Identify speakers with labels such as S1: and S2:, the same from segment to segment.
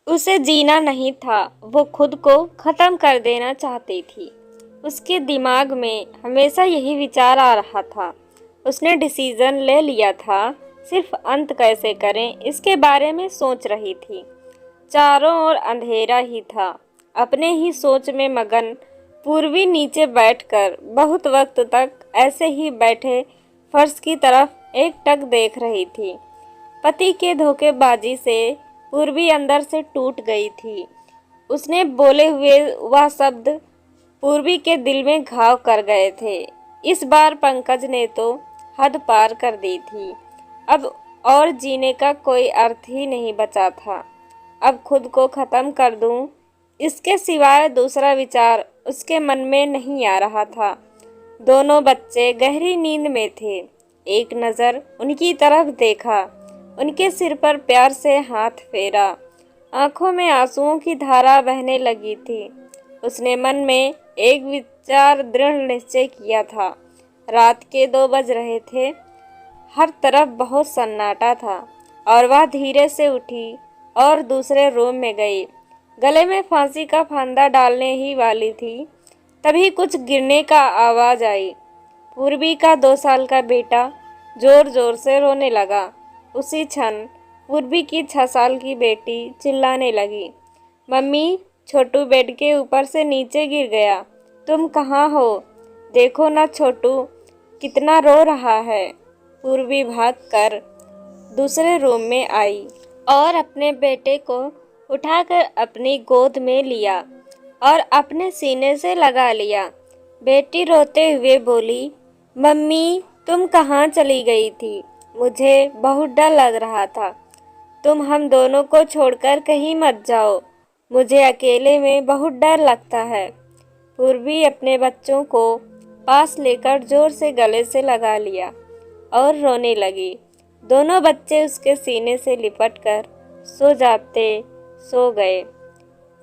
S1: उसे जीना नहीं था, वो खुद को ख़त्म कर देना चाहती थी। उसके दिमाग में हमेशा यही विचार आ रहा था। उसने डिसीज़न ले लिया था, सिर्फ अंत कैसे करें इसके बारे में सोच रही थी। चारों ओर अंधेरा ही था। अपने ही सोच में मगन पूर्वी नीचे बैठकर बहुत वक्त तक ऐसे ही बैठे फर्श की तरफ एकटक देख रही थी। पति के धोखेबाजी से पूर्वी अंदर से टूट गई थी। उसने बोले हुए वह शब्द पूर्वी के दिल में घाव कर गए थे। इस बार पंकज ने तो हद पार कर दी थी। अब और जीने का कोई अर्थ ही नहीं बचा था। अब खुद को ख़त्म कर दूं, इसके सिवाय दूसरा विचार उसके मन में नहीं आ रहा था। दोनों बच्चे गहरी नींद में थे। एक नज़र उनकी तरफ देखा, उनके सिर पर प्यार से हाथ फेरा। आंखों में आंसुओं की धारा बहने लगी थी। उसने मन में एक विचार दृढ़ निश्चय किया था। रात के 2 बज रहे थे। हर तरफ बहुत सन्नाटा था और वह धीरे से उठी और दूसरे रूम में गई। गले में फांसी का फंदा डालने ही वाली थी, तभी कुछ गिरने का आवाज़ आई। पूर्वी का 2 साल का बेटा जोर जोर से रोने लगा। उसी क्षण पूर्वी की 6 साल की बेटी चिल्लाने लगी, मम्मी, छोटू बेड के ऊपर से नीचे गिर गया। तुम कहाँ हो? देखो ना छोटू कितना रो रहा है। पूर्वी भागकर दूसरे रूम में आई और अपने बेटे को उठाकर अपनी गोद में लिया और अपने सीने से लगा लिया। बेटी रोते हुए बोली, मम्मी, तुम कहाँ चली गई थी? मुझे बहुत डर लग रहा था। तुम हम दोनों को छोड़कर कहीं मत जाओ, मुझे अकेले में बहुत डर लगता है। पूर्वी अपने बच्चों को पास लेकर जोर से गले से लगा लिया और रोने लगी। दोनों बच्चे उसके सीने से लिपटकर सो गए।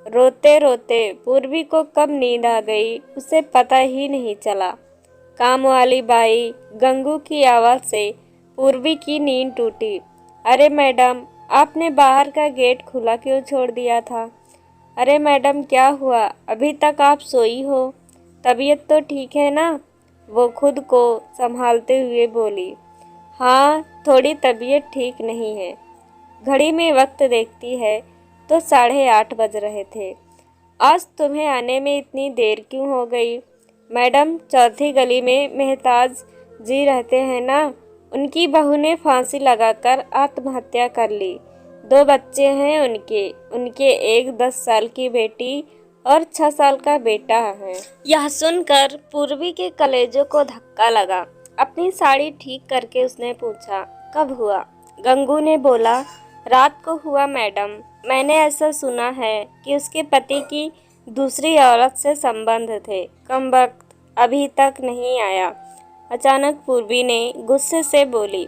S1: रोते रोते पूर्वी को कब नींद आ गई उसे पता ही नहीं चला। काम वाली बाई गंगू की आवाज़ से पूर्वी की नींद टूटी। अरे मैडम, आपने बाहर का गेट खुला क्यों छोड़ दिया था? अरे मैडम, क्या हुआ? अभी तक आप सोई हो? तबीयत तो ठीक है ना? वो खुद को संभालते हुए बोली, हाँ, थोड़ी तबीयत ठीक नहीं है। घड़ी में वक्त देखती है तो 8:30 बज रहे थे। आज तुम्हें आने में इतनी देर क्यों हो गई? मैडम, चौथी गली में मेहताज जी रहते हैं ना, उनकी बहू ने फांसी लगाकर आत्महत्या कर ली। 2 बच्चे हैं उनके एक 10 साल की बेटी और 6 साल का बेटा है। यह सुनकर पूर्वी के कलेजों को धक्का लगा। अपनी साड़ी ठीक करके उसने पूछा, कब हुआ? गंगू ने बोला, रात को हुआ मैडम। मैंने ऐसा सुना है कि उसके पति की दूसरी औरत से संबंध थे। कमबख्त अभी तक नहीं आया। अचानक पूर्वी ने गुस्से से बोली,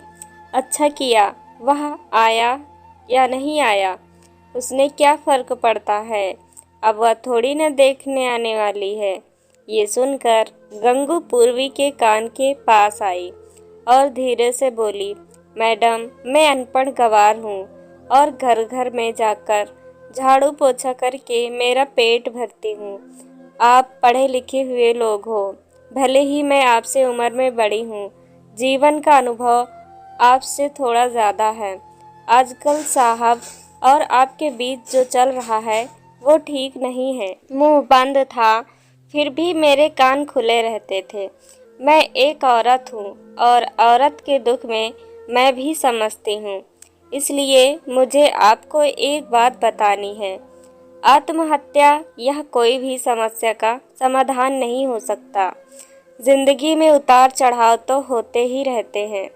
S1: अच्छा किया, वह आया या नहीं आया, उसने क्या फ़र्क पड़ता है? अब वह थोड़ी न देखने आने वाली है। ये सुनकर गंगू पूर्वी के कान के पास आई और धीरे से बोली, मैडम, मैं अनपढ़ गवार हूँ और घर घर में जाकर झाड़ू पोछा करके मेरा पेट भरती हूँ। आप पढ़े लिखे हुए लोग हो, भले ही मैं आपसे उम्र में बड़ी हूँ, जीवन का अनुभव आपसे थोड़ा ज़्यादा है। आजकल साहब और आपके बीच जो चल रहा है वो ठीक नहीं है। मुंह बंद था, फिर भी मेरे कान खुले रहते थे। मैं एक औरत हूँ और औरत के दुख में मैं भी समझती हूँ। इसलिए मुझे आपको एक बात बतानी है। आत्महत्या यह कोई भी समस्या का समाधान नहीं हो सकता। जिंदगी में उतार चढ़ाव तो होते ही रहते हैं।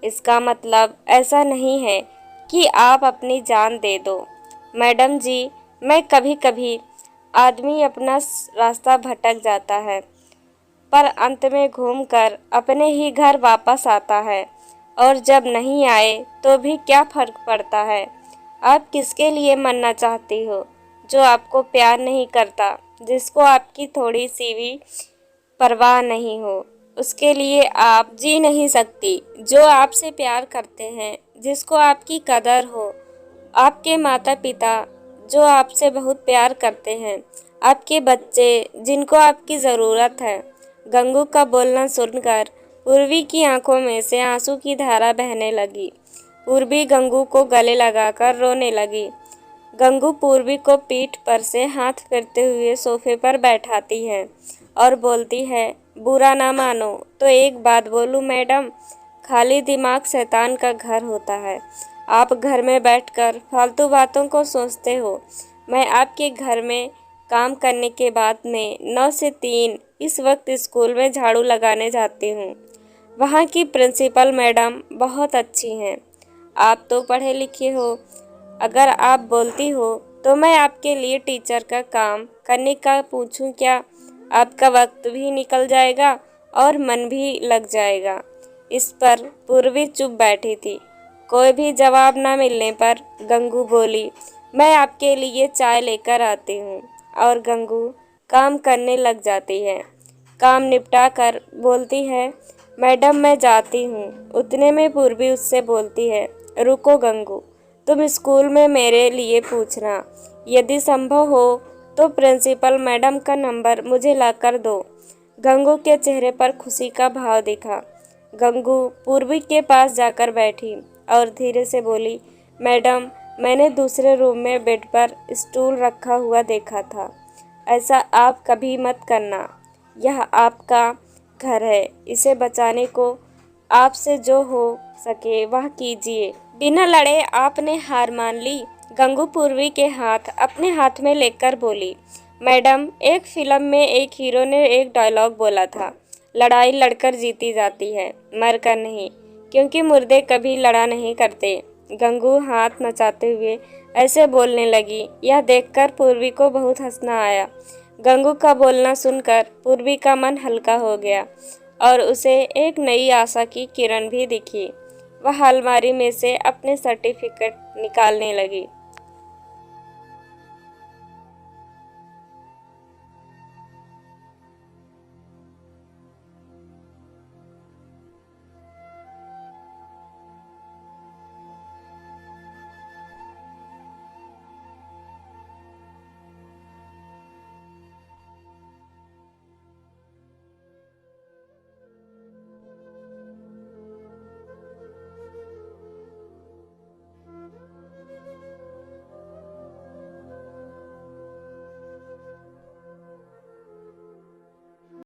S1: इसका मतलब ऐसा नहीं है कि आप अपनी जान दे दो। मैडम जी, मैं कभी कभी आदमी अपना रास्ता भटक जाता है, पर अंत में घूमकर अपने ही घर वापस आता है, और जब नहीं आए तो भी क्या फ़र्क पड़ता है? आप किसके लिए मरना चाहती हो? जो आपको प्यार नहीं करता, जिसको आपकी थोड़ी सी भी परवाह नहीं हो, उसके लिए आप जी नहीं सकती। जो आपसे प्यार करते हैं, जिसको आपकी कदर हो, आपके माता पिता जो आपसे बहुत प्यार करते हैं, आपके बच्चे जिनको आपकी ज़रूरत है। गंगू का बोलना सुनकर पूर्वी की आंखों में से आंसू की धारा बहने लगी। पूर्वी गंगू को गले लगाकर रोने लगी। गंगू पूर्वी को पीठ पर से हाथ फेरते हुए सोफे पर बैठाती है और बोलती है, बुरा ना मानो तो एक बात बोलूं मैडम, खाली दिमाग शैतान का घर होता है। आप घर में बैठकर फालतू बातों को सोचते हो। मैं आपके घर में काम करने के बाद में 9 से 3 इस वक्त स्कूल में झाड़ू लगाने जाती हूँ। वहाँ की प्रिंसिपल मैडम बहुत अच्छी हैं। आप तो पढ़े लिखे हो। अगर आप बोलती हो तो मैं आपके लिए टीचर का काम करने का पूछूं क्या? आपका वक्त भी निकल जाएगा और मन भी लग जाएगा। इस पर पूर्वी चुप बैठी थी। कोई भी जवाब न मिलने पर गंगू बोली, मैं आपके लिए चाय लेकर आती हूँ। और गंगू काम करने लग जाती है। काम निपटा कर बोलती है, मैडम मैं जाती हूँ। उतने में पूर्वी उससे बोलती है, रुको गंगू, तुम स्कूल में मेरे लिए पूछना। यदि संभव हो तो प्रिंसिपल मैडम का नंबर मुझे लाकर दो। गंगू के चेहरे पर खुशी का भाव दिखा। गंगू पूर्वी के पास जाकर बैठी और धीरे से बोली, मैडम मैंने दूसरे रूम में बेड पर स्टूल रखा हुआ देखा था। ऐसा आप कभी मत करना। यह आपका घर है। इसे बचाने को आपसे जो हो सके वह कीजिए। बिना लड़े आपने हार मान ली। गंगू पूर्वी के हाथ अपने हाथ में लेकर बोली, मैडम एक फिल्म में एक हीरो ने एक डायलॉग बोला था, लड़ाई लड़कर जीती जाती है, मरकर नहीं, क्योंकि मुर्दे कभी लड़ा नहीं करते। गंगू हाथ नचाते हुए ऐसे बोलने लगी। यह देखकर पूर्वी को बहुत हंसना आया। गंगू का बोलना सुनकर पूर्वी का मन हल्का हो गया और उसे एक नई आशा की किरण भी दिखी। वह अलमारी में से अपने सर्टिफिकेट निकालने लगी।